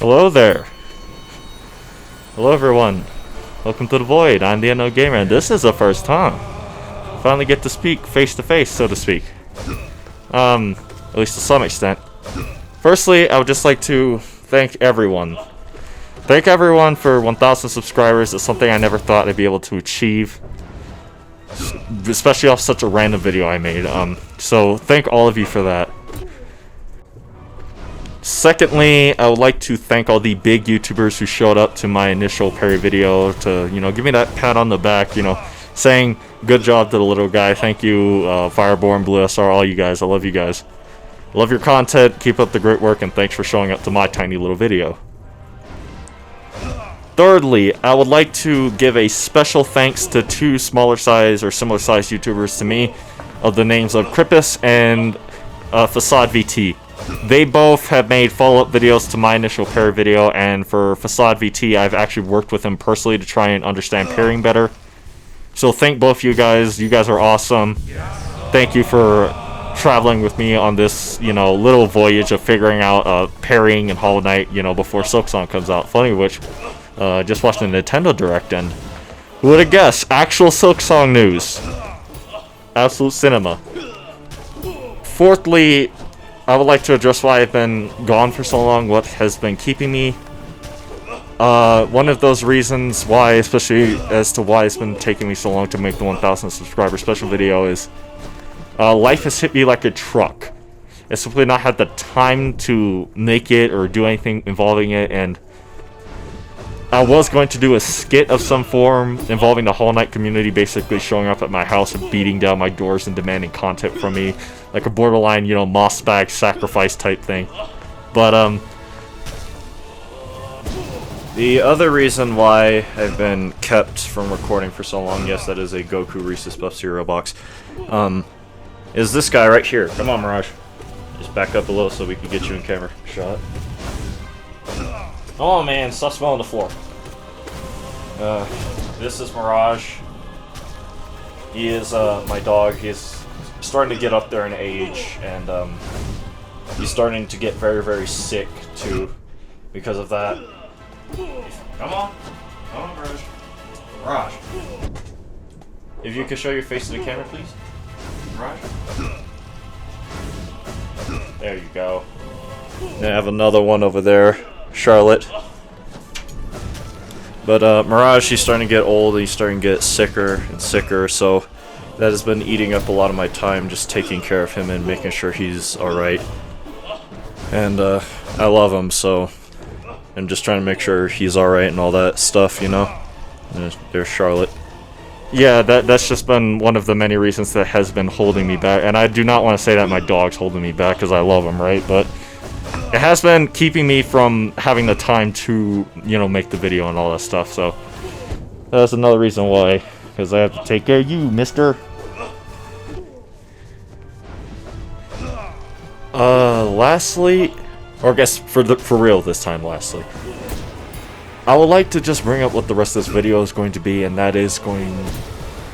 Hello there. Hello everyone. Welcome to the Void. I'm the Unknown Gamer, and this is the first time I finally get to speak face to face, so to speak. At least to some extent. Firstly, I would just like to thank everyone. Thank everyone for 1,000 subscribers. It's something I never thought I'd be able to achieve, especially off such a random video I made. So thank all of you for that. Secondly, I would like to thank all the big YouTubers who showed up to my initial parry video to, give me that pat on the back, saying good job to the little guy. Thank you, Fireborn, Blue SR, all you guys. I love you guys. Love your content. Keep up the great work, and thanks for showing up to my tiny little video. Thirdly, I would like to give a special thanks to two smaller size or similar size YouTubers to me of the names of kripsu and facadeYT. They both have made follow-up videos to my initial parry video, and for facadeYT, I've actually worked with him personally to try and understand parrying better. So thank both you guys. You guys are awesome. Thank you for traveling with me on this, little voyage of figuring out parrying and Hollow Knight, before Silksong comes out. Funny which, just watched the Nintendo Direct, and who would have guessed? Actual Silksong news. Absolute cinema. Fourthly, I would like to address why I've been gone for so long, what has been keeping me. One of those reasons why, especially as to why it's been taking me so long to make the 1,000 subscriber special video is life has hit me like a truck. I simply not had the time to make it or do anything involving it, and I was going to do a skit of some form involving the Hollow Knight community basically showing up at my house and beating down my doors and demanding content from me. Like a borderline, moss bag sacrifice type thing. But, the other reason why I've been kept from recording for so long, yes, that is a Goku Reese's Puff cereal box, is this guy right here. Come on, Mirage. Just back up a little so we can get you in camera shot. Oh man, stop smelling the floor. This is Mirage. He is my dog. He's starting to get up there in age, and he's starting to get very, very sick too because of that. Come on, Mirage. Mirage. If you could show your face to the camera, please. Mirage. There you go. And I have another one over there. Charlotte. But Mirage, he's starting to get old, he's starting to get sicker and sicker, so that has been eating up a lot of my time, just taking care of him and making sure he's alright. And I love him, so I'm just trying to make sure he's alright and all that stuff, And there's Charlotte. Yeah, that's just been one of the many reasons that has been holding me back, and I do not want to say that my dog's holding me back, because I love him, right? But it has been keeping me from having the time to, make the video and all that stuff, so that's another reason why, because I have to take care of you, mister. Lastly, or I guess for real this time, lastly, I would like to just bring up what the rest of this video is going to be, and that is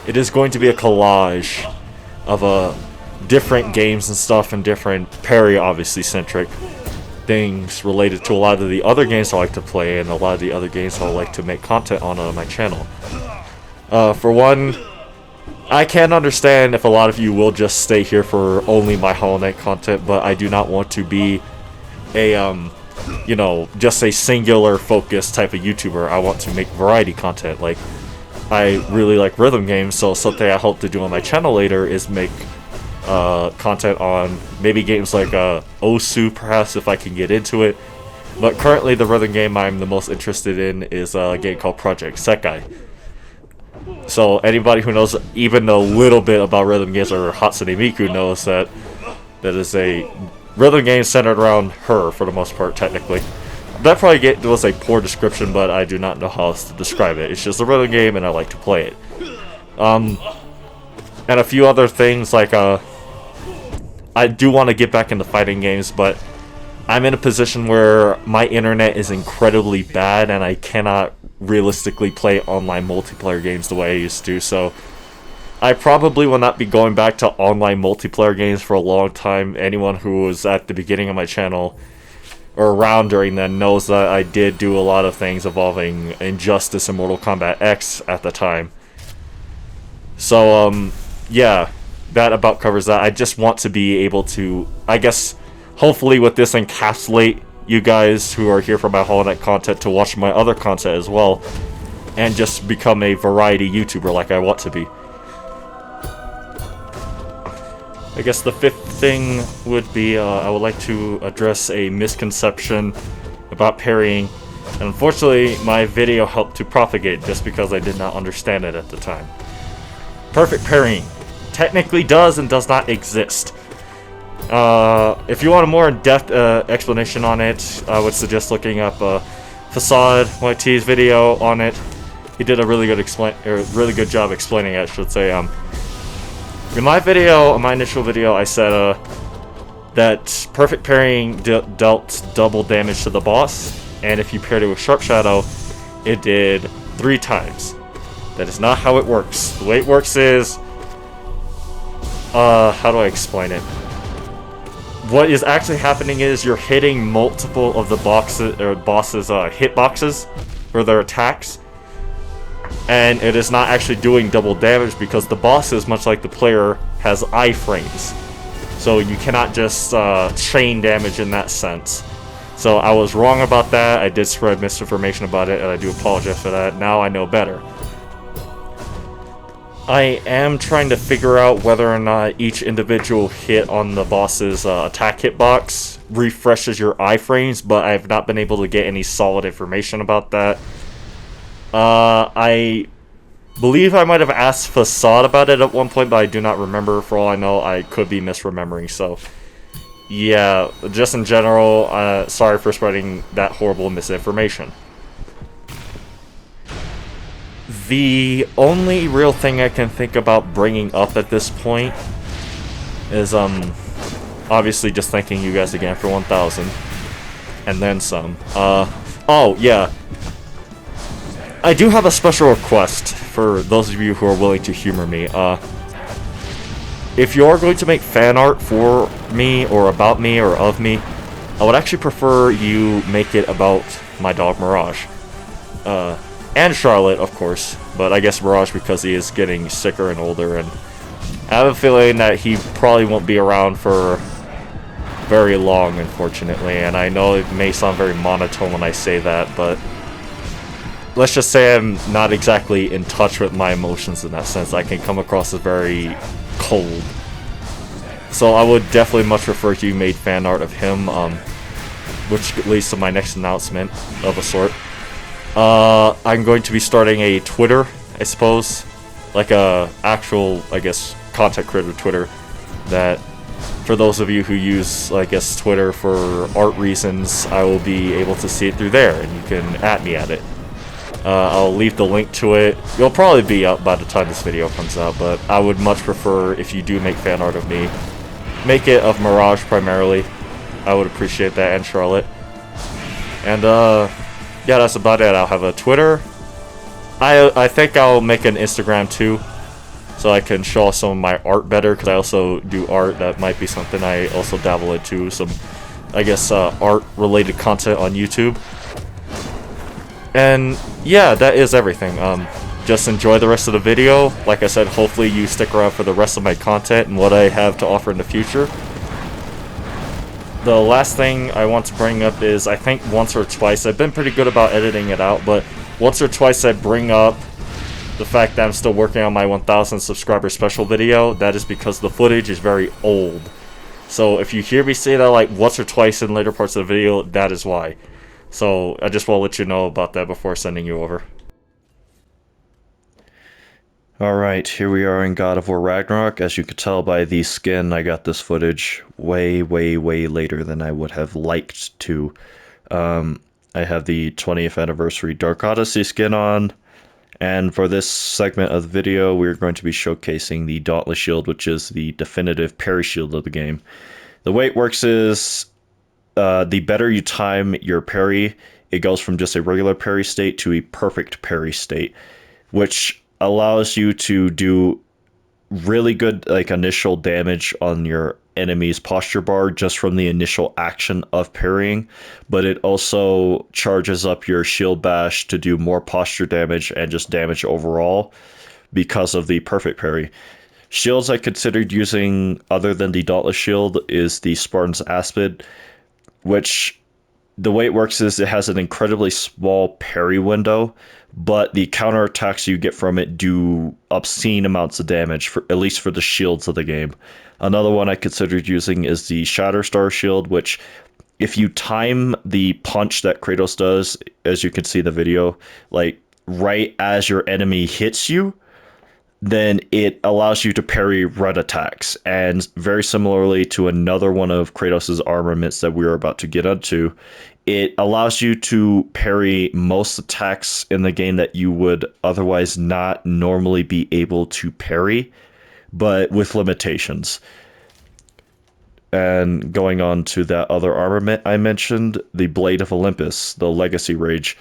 it is going to be a collage of different games and stuff, and different parry, obviously, centric things related to a lot of the other games I like to play and a lot of the other games I like to make content on my channel. For one, I can understand if a lot of you will just stay here for only my Hollow Knight content, but I do not want to be a, just a singular focus type of YouTuber. I want to make variety content. Like, I really like rhythm games, so something I hope to do on my channel later is make content on maybe games like Osu, perhaps, if I can get into it. But currently the rhythm game I'm the most interested in is a game called Project Sekai. So anybody who knows even a little bit about rhythm games, or Hatsune Miku, knows that is a rhythm game centered around her for the most part, technically. That probably was a poor description, but I do not know how else to describe it. It's just a rhythm game and I like to play it. And a few other things, like I do want to get back into fighting games, but I'm in a position where my internet is incredibly bad and I cannot realistically play online multiplayer games the way I used to, so I probably will not be going back to online multiplayer games for a long time. Anyone who was at the beginning of my channel or around during then knows that I did do a lot of things involving Injustice and Mortal Kombat X at the time. So, yeah, that about covers that. I just want to be able to, I guess, hopefully with this encapsulate you guys who are here for my Hollow Knight content to watch my other content as well, and just become a variety YouTuber like I want to be. I guess the fifth thing would be, I would like to address a misconception about parrying. And unfortunately, my video helped to propagate just because I did not understand it at the time. Perfect parrying technically does and does not exist. If you want a more in-depth explanation on it, I would suggest looking up facadeYT's video on it. He did a really good job explaining it, I should say. In my video, my initial video, I said that perfect parrying dealt double damage to the boss, and if you paired it with Sharp Shadow, it did 3 times. That is not how it works. The way it works is, how do I explain it? What is actually happening is you're hitting multiple of the bosses' hitboxes for their attacks, and it is not actually doing double damage because the bosses, much like the player, has iframes. So you cannot just chain damage in that sense. So I was wrong about that. I did spread misinformation about it, and I do apologize for that. Now I know better. I am trying to figure out whether or not each individual hit on the boss's attack hitbox refreshes your iframes, but I have not been able to get any solid information about that. I believe I might have asked Facade about it at one point, but I do not remember. For all I know, I could be misremembering, so yeah, just in general, sorry for spreading that horrible misinformation. The only real thing I can think about bringing up at this point is, obviously just thanking you guys again for 1,000. And then some. Oh, yeah. I do have a special request for those of you who are willing to humor me. If you're going to make fan art for me, or about me, or of me, I would actually prefer you make it about my dog Mirage. And Charlotte, of course, but I guess Mirage because he is getting sicker and older, and I have a feeling that he probably won't be around for very long, unfortunately, and I know it may sound very monotone when I say that, but let's just say I'm not exactly in touch with my emotions in that sense. I can come across as very cold. So I would definitely much prefer if you made fan art of him, which leads to my next announcement of a sort. I'm going to be starting a Twitter, I suppose, like a actual, I guess, content creator Twitter, that for those of you who use, I guess, Twitter for art reasons, I will be able to see it through there, and you can @ me at it. I'll leave the link to it. It'll probably be up by the time this video comes out, but I would much prefer if you do make fan art of me, make it of Mirage primarily. I would appreciate that, and Charlotte. And, yeah, that's about it. I'll have a Twitter. I think I'll make an Instagram too, so I can show some of my art better, because I also do art. That might be something I also dabble into, some, I guess, art-related content on YouTube. And, yeah, that is everything. Just enjoy the rest of the video. Like I said, hopefully you stick around for the rest of my content and what I have to offer in the future. The last thing I want to bring up is, I think once or twice, I've been pretty good about editing it out, but once or twice I bring up the fact that I'm still working on my 1,000 subscriber special video. That is because the footage is very old. So if you hear me say that like once or twice in later parts of the video, that is why. So I just want to let you know about that before sending you over. Alright, here we are in God of War Ragnarok. As you could tell by the skin, I got this footage way later than I would have liked to. I have the 20th anniversary Dark Odyssey skin on, and for this segment of the video, we're going to be showcasing the Dauntless Shield, which is the definitive parry shield of the game. The way it works is, the better you time your parry, it goes from just a regular parry state to a perfect parry state, which allows you to do really good like initial damage on your enemy's posture bar just from the initial action of parrying, but it also charges up your shield bash to do more posture damage and just damage overall because of the perfect parry. Shields I considered using other than the Dauntless Shield is the Spartan's Aspid, which the way it works is it has an incredibly small parry window, but the counterattacks you get from it do obscene amounts of damage, for at least for the shields of the game. Another one I considered using is the Shatterstar Shield, which if you time the punch that Kratos does, as you can see in the video, like right as your enemy hits you, then it allows you to parry red attacks. And very similarly to another one of Kratos' armaments that we are about to get into, it allows you to parry most attacks in the game that you would otherwise not normally be able to parry, but with limitations. And going on to that other armament I mentioned, the Blade of Olympus, the Legacy Rage.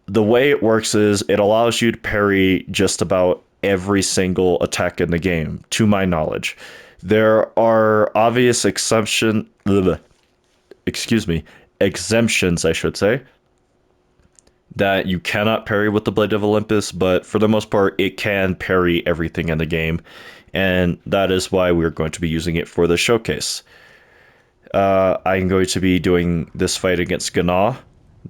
The way it works is it allows you to parry just about every single attack in the game, to my knowledge. There are obvious exemptions, I should say, that you cannot parry with the Blade of Olympus, but for the most part, it can parry everything in the game, and that is why we're going to be using it for the showcase. I'm going to be doing this fight against Gná,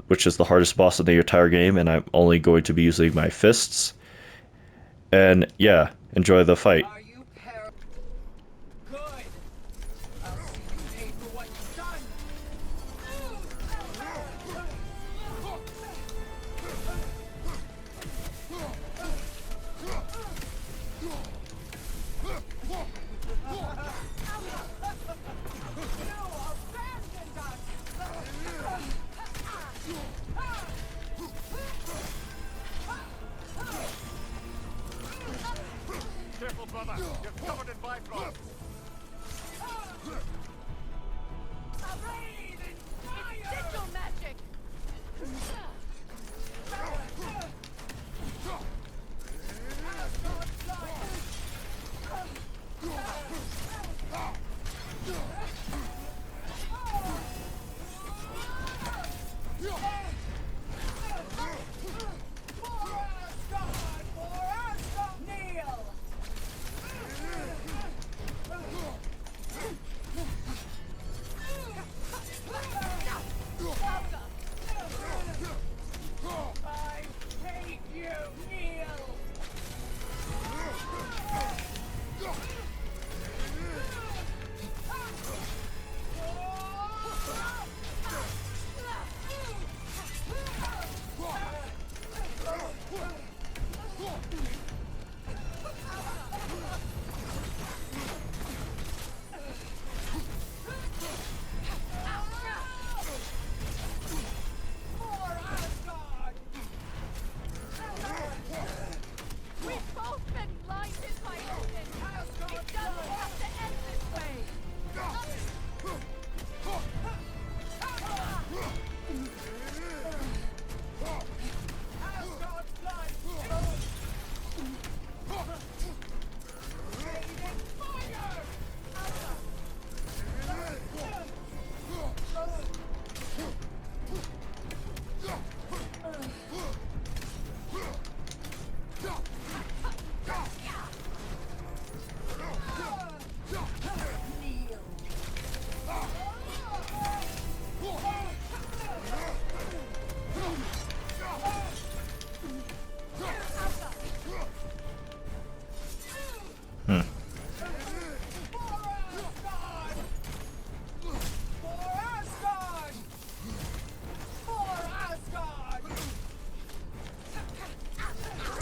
which is the hardest boss in the entire game, and I'm only going to be using my fists. And yeah, enjoy the fight. Are you good? I'll see you pay for what you've done. Careful, brother. You're covered in bifrost. Sigil magic!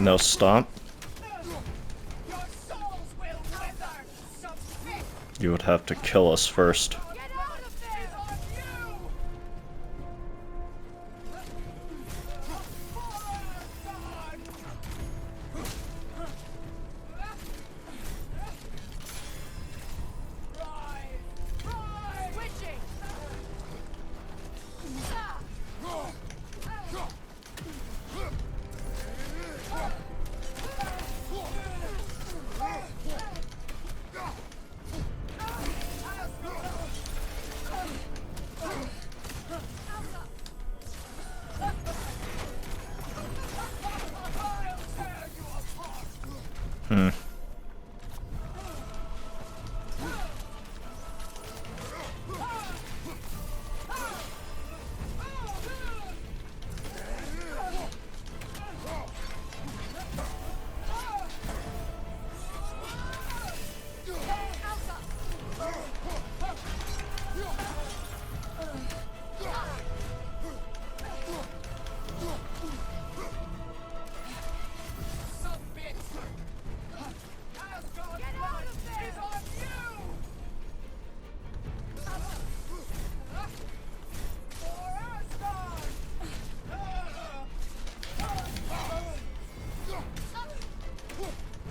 No stomp. Your souls will wither, some fish. You would have to kill us first. Get out of there on you! Rise! Switching!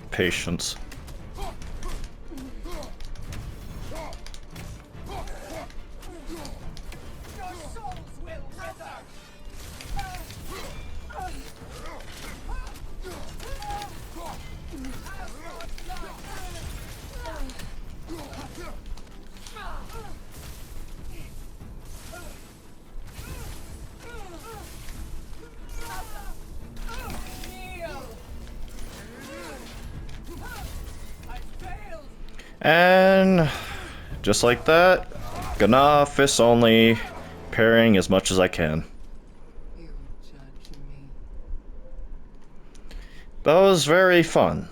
Patience. And just like that, gonna fist only, parrying as much as I can. You judge me. That was very fun.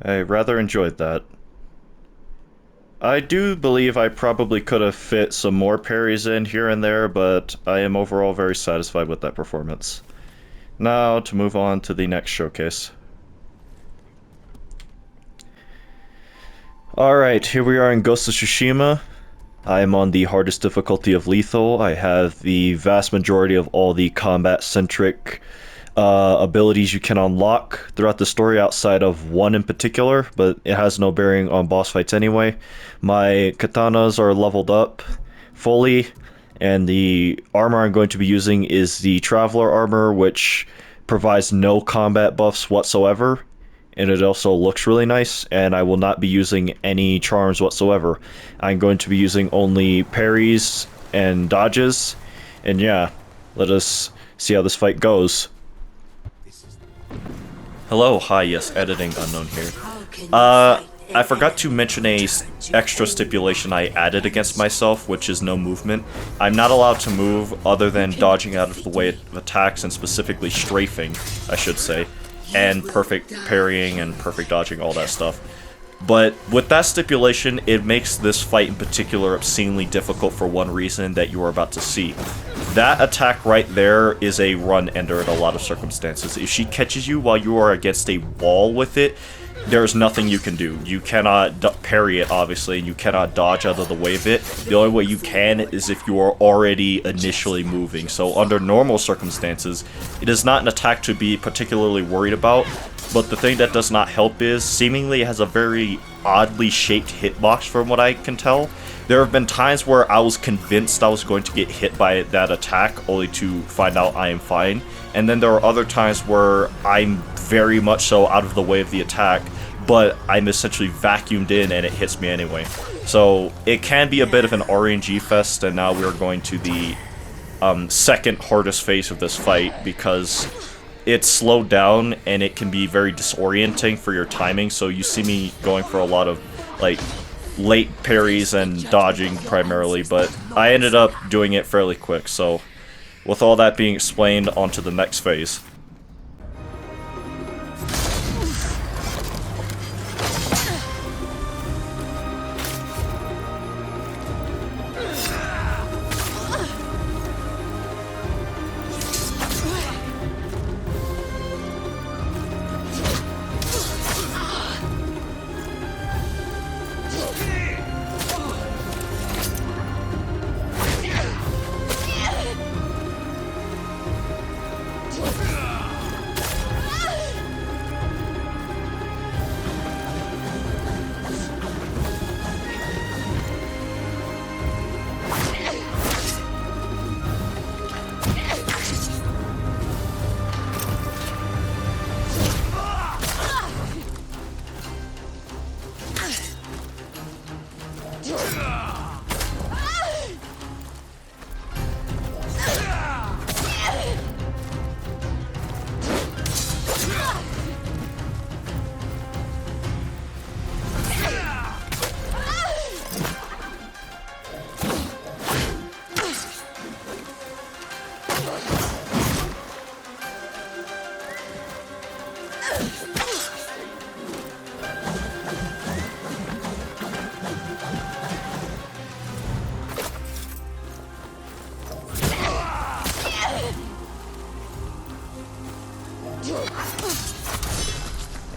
I rather enjoyed that. I do believe I probably could have fit some more parries in here and there, but I am overall very satisfied with that performance. Now to move on to the next showcase. Alright, here we are in Ghost of Tsushima. I am on the hardest difficulty of Lethal. I have the vast majority of all the combat-centric abilities you can unlock throughout the story outside of one in particular, but it has no bearing on boss fights anyway. My katanas are leveled up fully, and the armor I'm going to be using is the Traveler armor, which provides no combat buffs whatsoever. And it also looks really nice, and I will not be using any charms whatsoever. I'm going to be using only parries and dodges, and yeah, let us see how this fight goes. Hello, hi, yes, editing unknown here. I forgot to mention a extra stipulation I added against myself, which is no movement. I'm not allowed to move other than dodging out of the way of attacks, and specifically strafing, I should say. And perfect parrying and perfect dodging, all that stuff. But with that stipulation, it makes this fight in particular obscenely difficult for one reason that you are about to see. That attack right there is a run ender in a lot of circumstances. If she catches you while you are against a wall with it, there's nothing you can do. You cannot parry it, obviously, and you cannot dodge out of the way of it. The only way you can is if you are already initially moving. So under normal circumstances, it is not an attack to be particularly worried about, but the thing that does not help is, seemingly it has a very oddly shaped hitbox from what I can tell. There have been times where I was convinced I was going to get hit by that attack, only to find out I am fine. And then there are other times where I'm very much so out of the way of the attack, but I'm essentially vacuumed in and it hits me anyway. So it can be a bit of an RNG fest, and now we're going to the second hardest phase of this fight, because it's slowed down and it can be very disorienting for your timing. So you see me going for a lot of like late parries and dodging primarily, but I ended up doing it fairly quick. So with all that being explained, on to the next phase.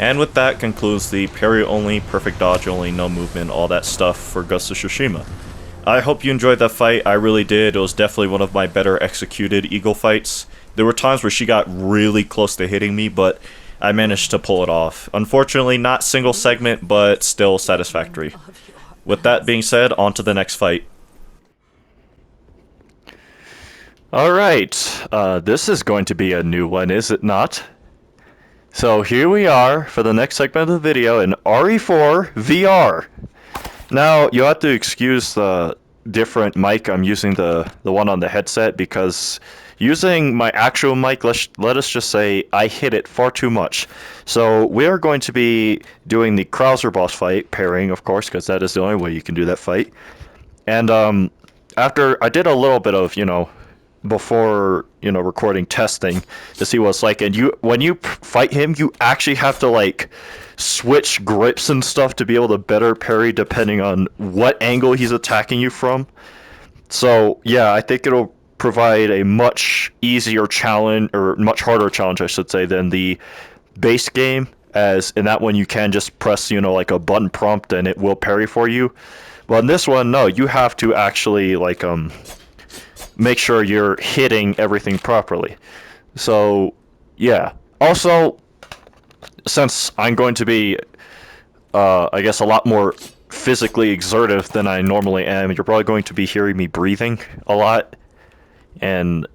And with that concludes the parry only, perfect dodge only, no movement, all that stuff for Ghost of Tsushima. I hope you enjoyed that fight. I really did. It was definitely one of my better executed Eagle fights. There were times where she got really close to hitting me, but I managed to pull it off. Unfortunately, not single segment, but still satisfactory. With that being said, on to the next fight. Alright, this is going to be a new one, is it not? So here we are for the next segment of the video in RE4 VR. Now, you'll have to excuse the different mic. I'm using the one on the headset because using my actual mic, let us just say I hit it far too much. So we are going to be doing the Krauser boss fight, parrying of course, because that is the only way you can do that fight. And after I did a little bit of, before recording testing to see what it's like, and when you fight him, you actually have to like switch grips and stuff to be able to better parry depending on what angle he's attacking you from. So yeah, I think it'll provide a much easier challenge, or much harder challenge I should say, than the base game, as in that one you can just press like a button prompt and it will parry for you. Well, in this one, no, you have to actually like make sure you're hitting everything properly. So yeah, also since I'm going to be I guess a lot more physically exertive than I normally am, you're probably going to be hearing me breathing a lot, and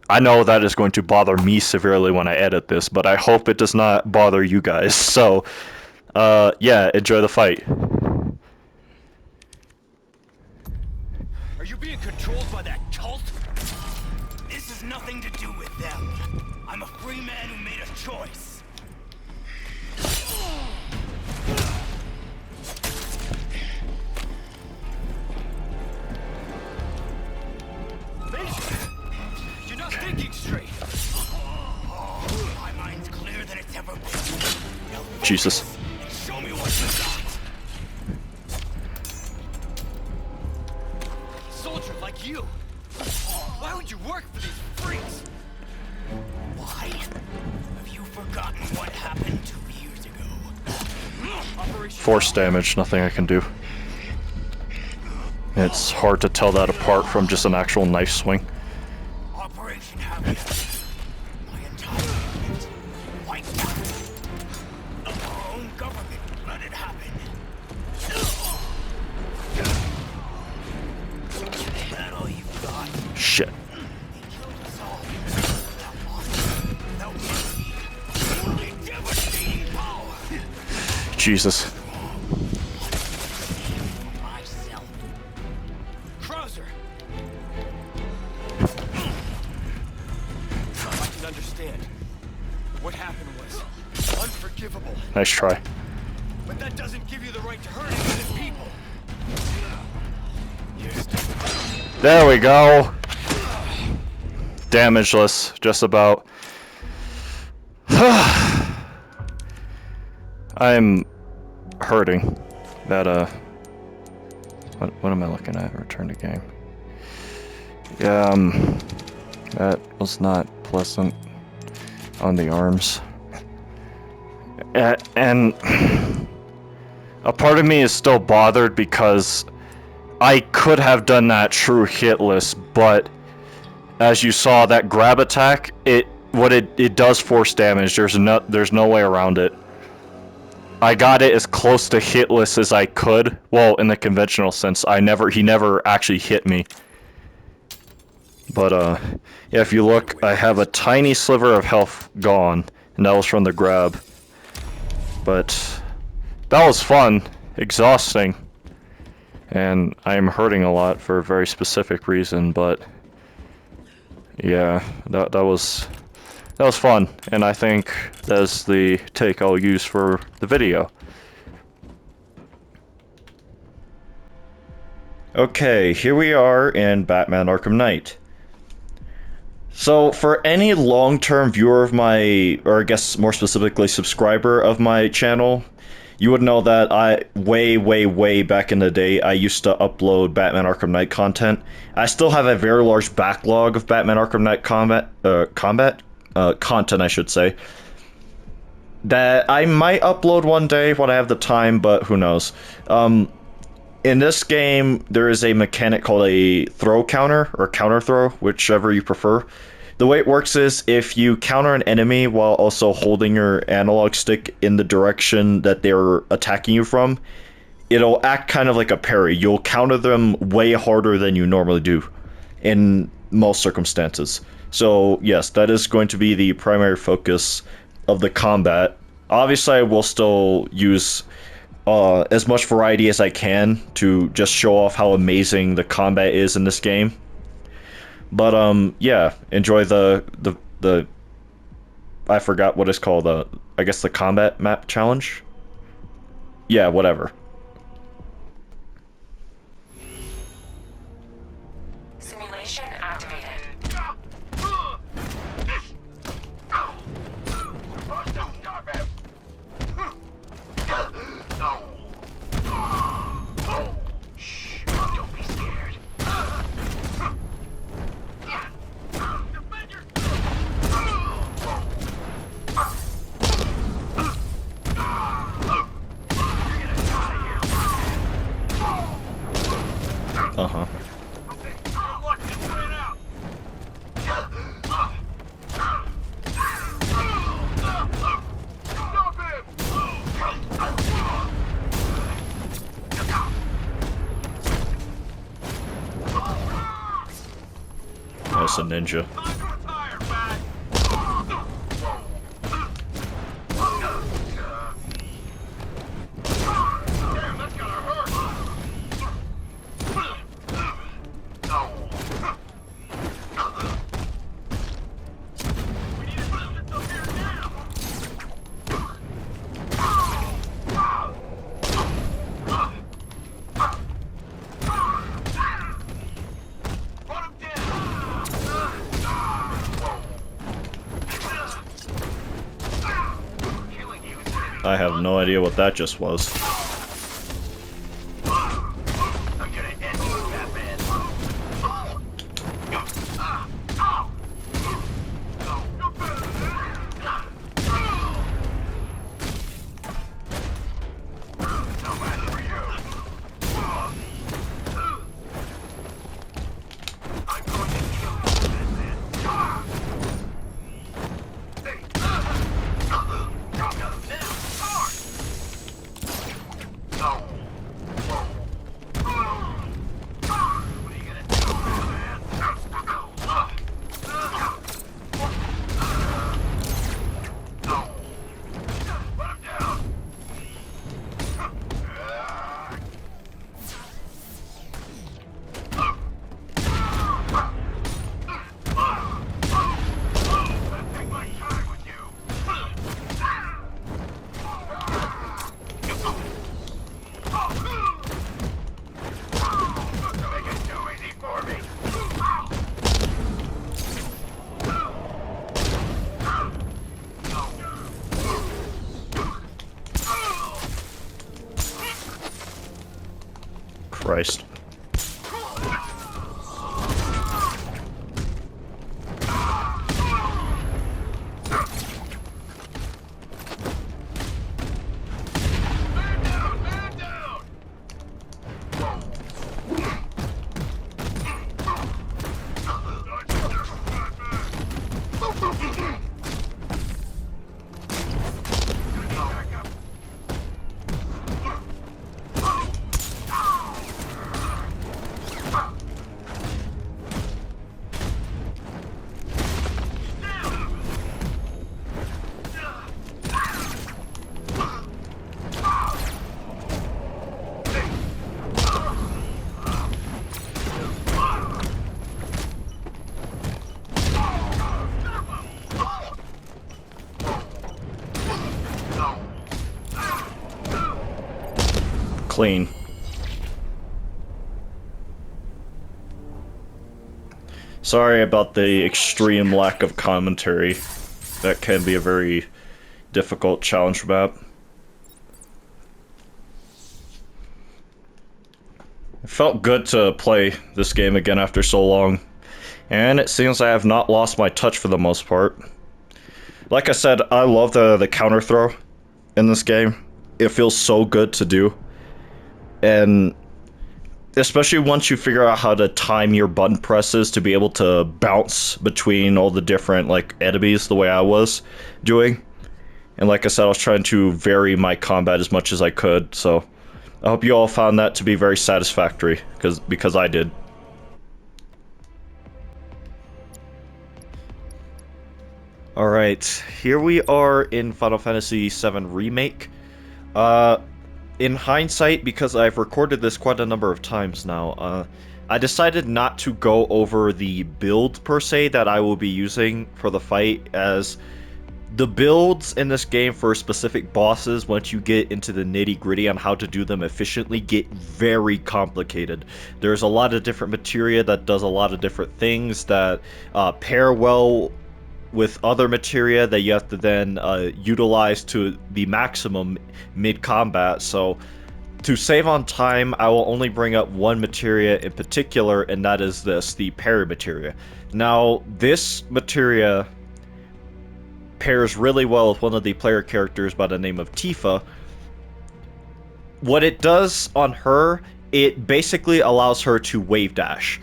I know that is going to bother me severely when I edit this, but I hope it does not bother you guys. So yeah, enjoy the fight. Are you being controlled by that cult? This has nothing to do with them. I'm a free man who made a choice. You're not thinking straight. My mind's clearer than it's ever been. Jesus. Show me what you got. Soldier like you. Why would you work for these freaks? Why? Have you forgotten what happened 2 years ago? Force damage, nothing I can do. It's hard to tell that apart from just an actual knife swing. Operation Happiness. My entire unit wiped out. Our own government let it happen. Is that all you got? Shit. They killed us all. Without loss, without mercy. Only devastating power. Jesus. Myself. Krauser. I can understand. What happened was unforgivable. Nice try. But that doesn't give you the right to hurt innocent people. There we go. Damageless, just about. I'm hurting. That what am I looking at? Return to game. Yeah, that was not pleasant on the arms. And a part of me is still bothered because I could have done that true hitless, but as you saw, that grab attack, it does force damage. There's no way around it. I got it as close to hitless as I could. Well, in the conventional sense, he never actually hit me. But yeah, if you look, I have a tiny sliver of health gone, and that was from the grab. But that was fun, exhausting, and I'm hurting a lot for a very specific reason. But yeah, that was fun, and I think that's the take I'll use for the video. Okay, here we are in Batman Arkham Knight. So, for any long-term viewer of my, or I guess more specifically subscriber of my channel, you would know that way back in the day, I used to upload Batman Arkham Knight content. I still have a very large backlog of Batman Arkham Knight content, I should say. that I might upload one day when I have the time, but who knows. In this game, there is a mechanic called a throw counter, or counter throw, whichever you prefer. The way it works is, if you counter an enemy while also holding your analog stick in the direction that they're attacking you from, it'll act kind of like a parry. You'll counter them way harder than you normally do, in most circumstances. So yes, that is going to be the primary focus of the combat. Obviously, I will still use as much variety as I can to just show off how amazing the combat is in this game. But yeah, enjoy the I forgot what it's called, I guess the combat map challenge? Yeah, whatever. Simulation activated. Shh, don't be scared. Uh-huh. That's a ninja. I have no idea what that just was. Christ. Clean. Sorry about the extreme lack of commentary. That can be a very difficult challenge map. It felt good to play this game again after so long, and it seems I have not lost my touch for the most part. Like I said, I love the counter throw in this game. It feels so good to do. And especially once you figure out how to time your button presses to be able to bounce between all the different like enemies the way I was doing. And like I said, I was trying to vary my combat as much as I could, so I hope you all found that to be very satisfactory, because I did. Alright, here we are in Final Fantasy VII Remake. In hindsight, because I've recorded this quite a number of times now, I decided not to go over the build per se that I will be using for the fight, as the builds in this game for specific bosses, once you get into the nitty-gritty on how to do them efficiently, get very complicated. There's a lot of different materia that does a lot of different things that pair well with other materia that you have to then utilize to the maximum mid-combat. So to save on time, I will only bring up one materia in particular, and that is this, the parry materia. Now, this materia pairs really well with one of the player characters by the name of Tifa. What it does on her, it basically allows her to wave dash.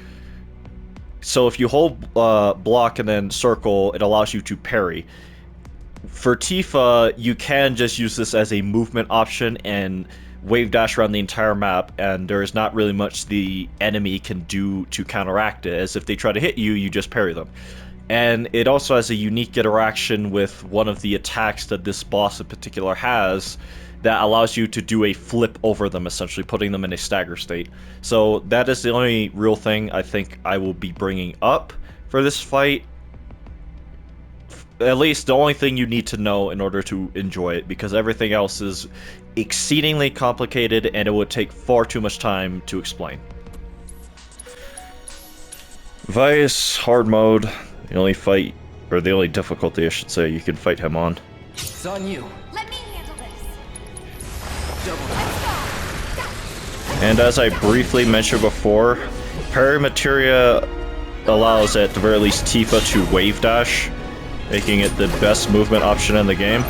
So if you hold block and then circle, it allows you to parry. For Tifa, you can just use this as a movement option and wave dash around the entire map, and there is not really much the enemy can do to counteract it, as if they try to hit you, you just parry them. And it also has a unique interaction with one of the attacks that this boss in particular has that allows you to do a flip over them, essentially putting them in a stagger state. So that is the only real thing I think I will be bringing up for this fight. At least the only thing you need to know in order to enjoy it, because everything else is exceedingly complicated and it would take far too much time to explain. Weiss, hard mode. The only fight, or the only difficulty I should say, you can fight him on. It's on you. Let me handle this. And as I briefly mentioned before, parry materia allows at the very least Tifa to wave dash, making it the best movement option in the game.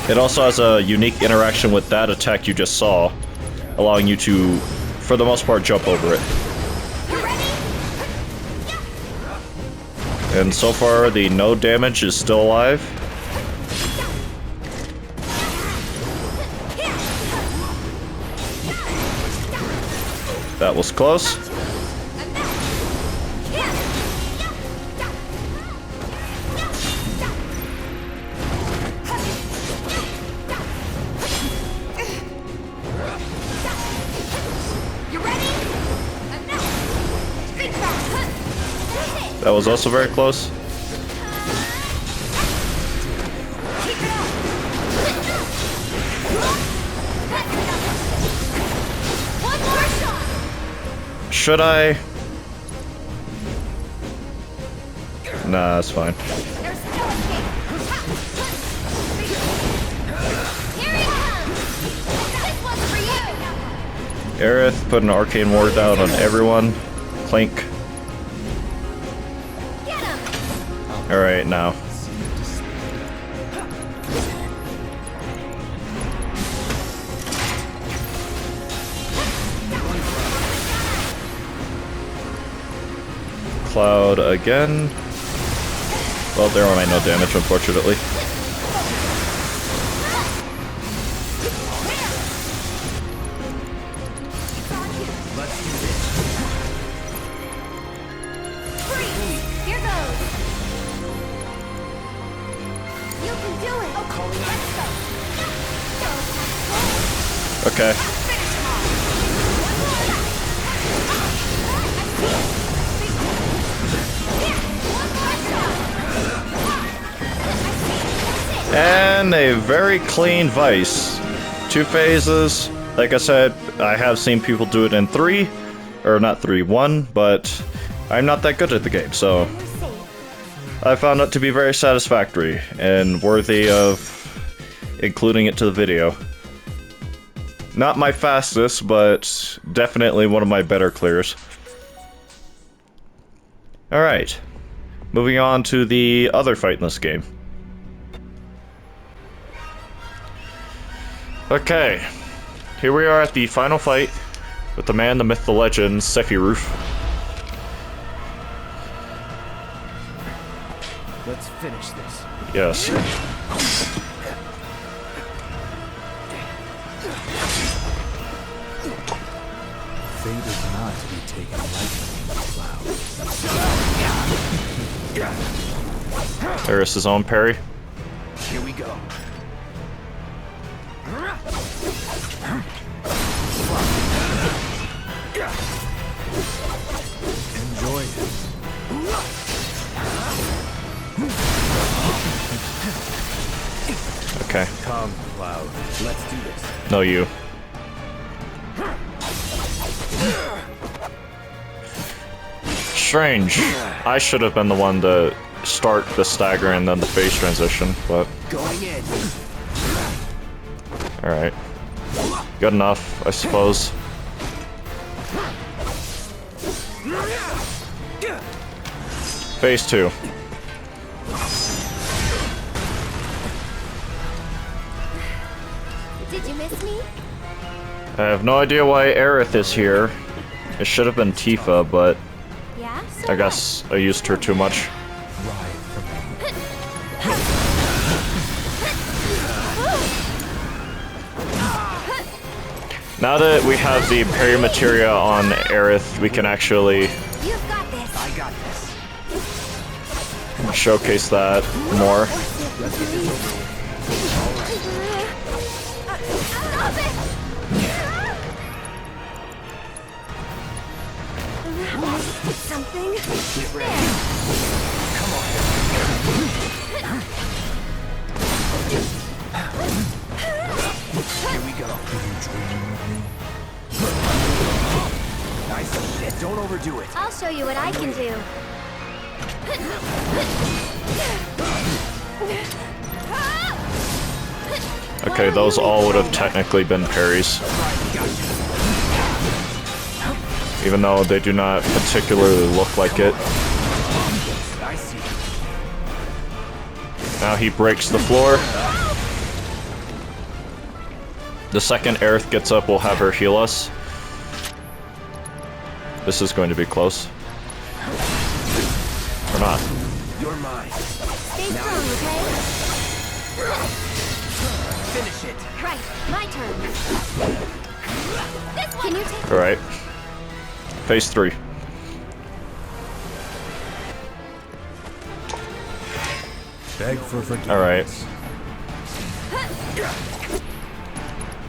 It also has a unique interaction with that attack you just saw, allowing you to, for the most part, jump over it. And so far, the no damage is still alive. That was close. That was also very close. Should I? Nah, that's fine. Aerith put an arcane ward down on everyone. Clink. Alright, now. Cloud again. Well, there were no damage, unfortunately. Okay. And a very clean Weiss. 2 phases. Like I said, I have seen people do it in 3, or not 3, 1, but I'm not that good at the game, so I found it to be very satisfactory and worthy of including it to the video. Not my fastest, but definitely one of my better clears. Alright. Moving on to the other fight in this game. Okay. Here we are at the final fight with the man, the myth, the legend, Sephiroth. Let's finish this. Yes. Fate is not to be taken lightly, Cloud. There's his own parry. Here we go. Enjoy it. Okay. Come, Cloud. Let's do this. No, you. Strange. I should have been the one to start the stagger and then the phase transition, but... Going in. Alright. Good enough, I suppose. Phase 2. Did you miss me? I have no idea why Aerith is here. It should have been Tifa, but Yeah? I guess I used her too much. Now that we have the parry materia on Aerith, we can actually You've got this. I got this. showcase that more. Stop it! Something? Get ready. Come on. Here we go. Nice shit. Don't overdo it. I'll show you what I can do. Okay, those all would have technically been parries. Even though they do not particularly look like it. I see. Now he breaks the floor. The second Aerith gets up, we'll have her heal us. This is going to be close. Or not. You're mine. Stay strong, okay? Finish it. Right, my turn. This one. Can you take? Alright. Phase 3. Beg for forgiveness. Alright.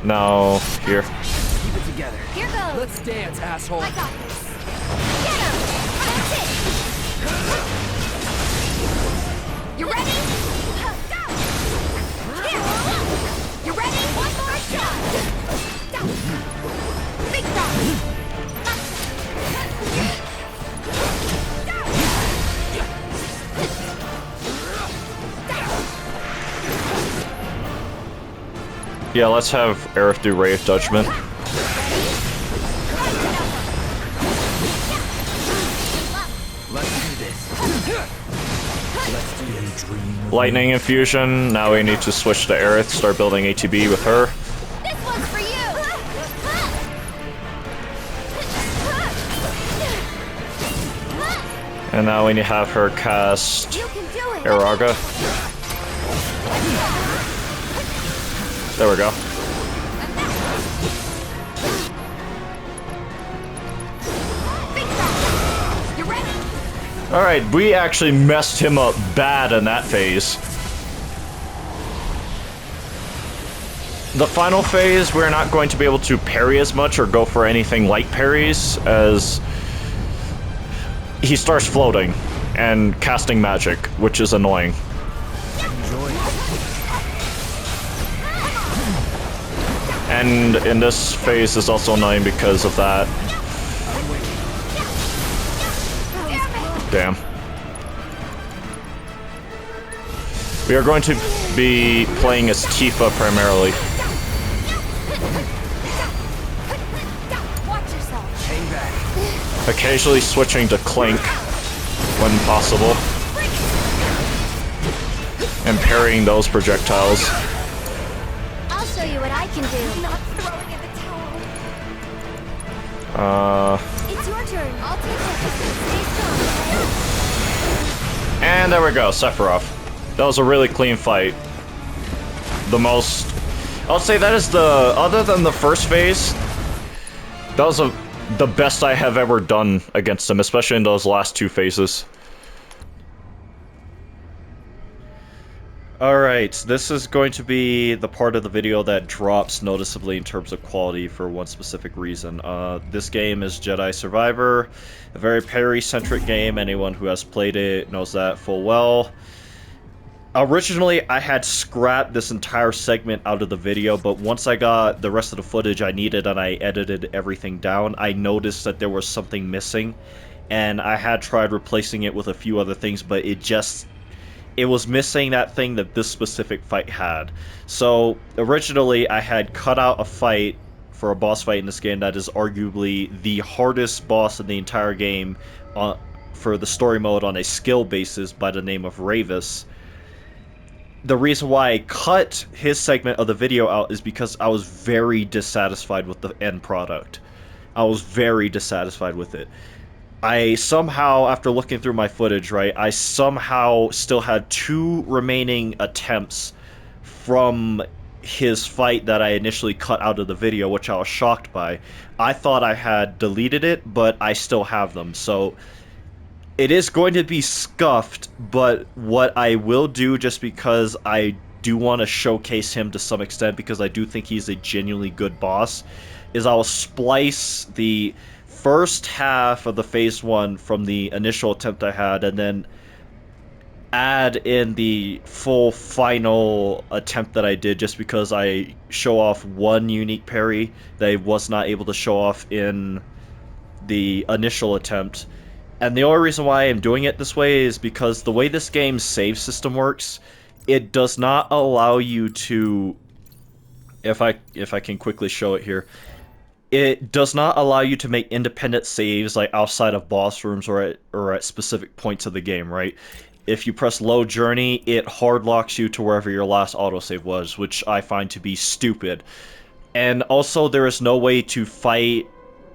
Now, here. Keep it together. Here goes. Let's dance, asshole. I got this. Get him! That's it! You ready? Go! Here! You ready? One more shot! Go! Big shot! Yeah, let's have Aerith do Ray of Judgment. Let's do this. Let's do this. Lightning Infusion. Now we need to switch to Aerith, start building ATB with her. This one's for you! And now we need to have her cast You can do it! Araga. There we go. Big shot! You ready? Alright, we actually messed him up bad in that phase. The final phase, we're not going to be able to parry as much or go for anything like parries, as he starts floating and casting magic, which is annoying. Enjoy it. And in this phase is also annoying because of that. Damn. We are going to be playing as Tifa primarily. Occasionally switching to Clink when possible. And parrying those projectiles. I'll show you what I can do. Not throwing in the towel. It's your turn. I'll take it. Stay strong. And there we go, Sephiroth. That was a really clean fight. The most... I'll say that is the... Other than the first phase, that was the best I have ever done against him, especially in those last two phases. Alright, this is going to be the part of the video that drops noticeably in terms of quality for one specific reason. This game is Jedi Survivor, a very parry-centric game. Anyone who has played it knows that full well. Originally, I had scrapped this entire segment out of the video, but once I got the rest of the footage I needed and I edited everything down, I noticed that there was something missing, and I had tried replacing it with a few other things, but it was missing that thing that this specific fight had. So, originally, I had cut out a fight for a boss fight in this game that is arguably the hardest boss in the entire game for the story mode on a skill basis by the name of Rayvis. The reason why I cut his segment of the video out is because I was very dissatisfied with the end product. I was very dissatisfied with it. I somehow, after looking through my footage, right, I somehow still had 2 remaining attempts from his fight that I initially cut out of the video, which I was shocked by. I thought I had deleted it, but I still have them, so... It is going to be scuffed, but what I will do, just because I do want to showcase him to some extent, because I do think he's a genuinely good boss, is I'll splice the first half of the phase 1 from the initial attempt I had, and then add in the full final attempt that I did, just because I show off one unique parry that I was not able to show off in the initial attempt. And the only reason why I'm doing it this way is because the way this game's save system works, it does not allow you to... If I can quickly show it here. It does not allow you to make independent saves like outside of boss rooms or at specific points of the game, right? If you press load journey, it hard locks you to wherever your last autosave was, which I find to be stupid. And also, there is no way to fight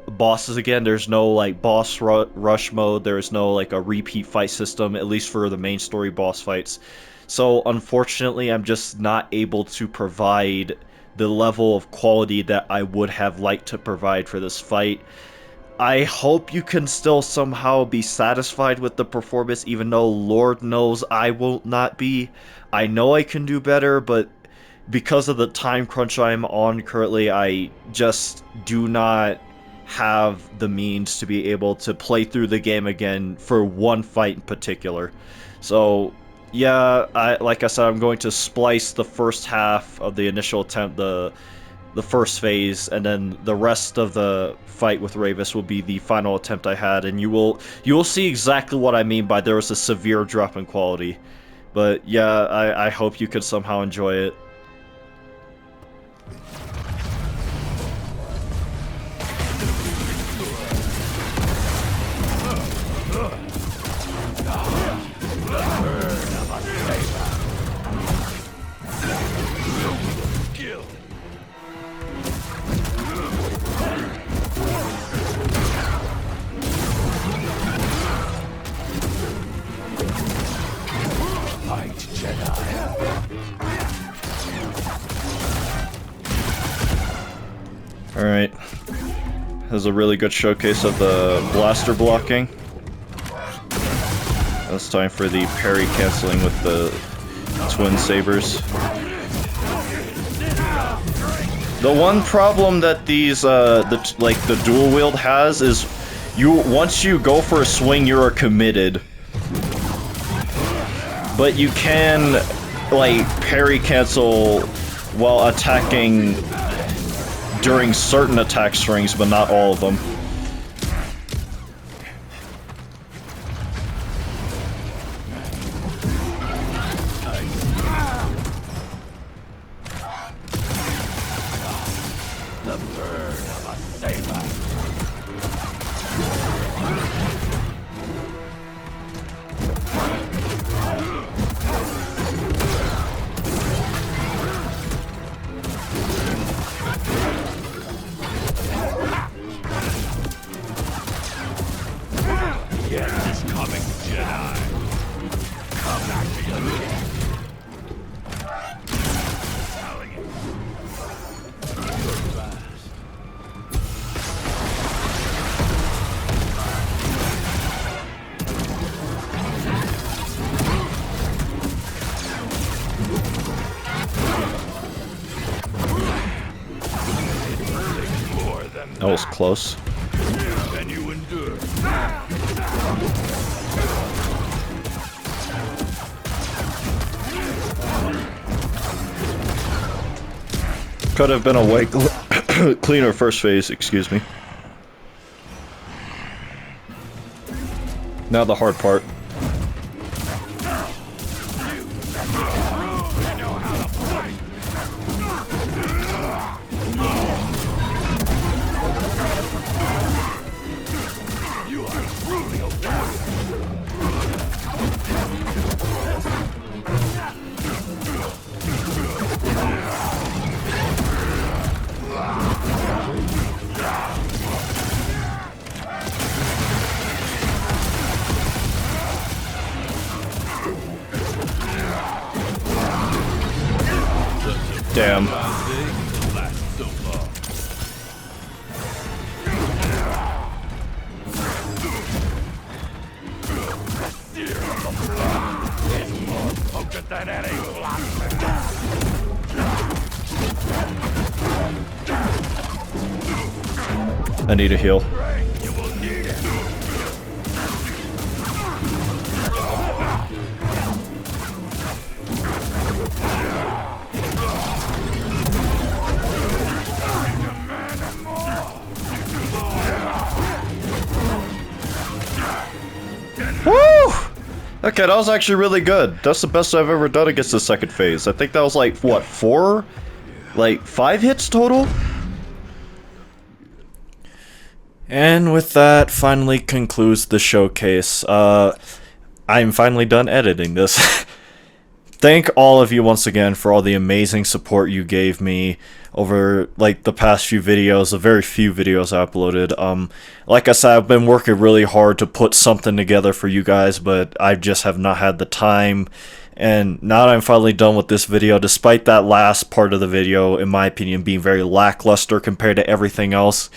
bosses again. There's no like boss rush mode. There's no like a repeat fight system, at least for the main story boss fights. So unfortunately, I'm just not able to provide the level of quality that I would have liked to provide for this fight. I hope you can still somehow be satisfied with the performance, even though Lord knows I will not be. I know I can do better, but because of the time crunch I'm on currently, I just do not have the means to be able to play through the game again for one fight in particular. So yeah, like I said, I'm going to splice the first half of the initial attempt, the first phase, and then the rest of the fight with Rayvis will be the final attempt I had, and you will see exactly what I mean by there was a severe drop in quality. But yeah, I hope you could somehow enjoy it. Alright, this is a really good showcase of the blaster blocking. It's time for the parry canceling with the twin sabers. The one problem that these, the dual wield has is once you go for a swing, you are committed. But you can, like, parry cancel while attacking during certain attack strings, but not all of them. That was close. Can you endure? Could have been a way cleaner first phase, excuse me. Now the hard part. Damn. I need a heal. Woo! Okay, that was actually really good. That's the best I've ever done against the second phase. I think that was like, what, 5 hits total? And with that, finally concludes the showcase. I'm finally done editing this. Thank all of you once again for all the amazing support you gave me over like the past few videos, the very few videos I uploaded. Like I said, I've been working really hard to put something together for you guys, but I just have not had the time. And now that I'm finally done with this video, despite that last part of the video, in my opinion, being very lackluster compared to everything else,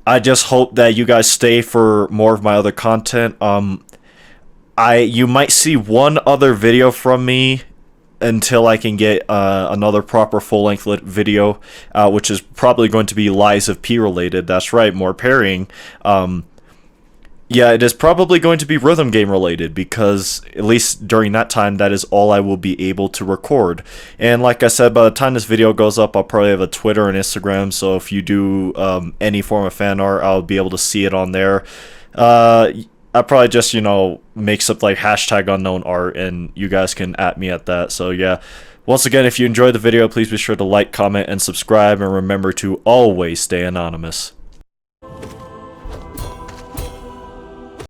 I just hope that you guys stay for more of my other content. You might see one other video from me until I can get another proper full-length video, which is probably going to be Lies of P related. That's right, more parrying. Yeah, it is probably going to be rhythm game related, because at least during that time, that is all I will be able to record. And like I said, by the time this video goes up, I'll probably have a Twitter and Instagram, so if you do any form of fan art, I'll be able to see it on there. I probably just, make some like #unknownart, and you guys can @ me at that. So yeah, once again, if you enjoyed the video, please be sure to like, comment, and subscribe, and remember to always stay anonymous.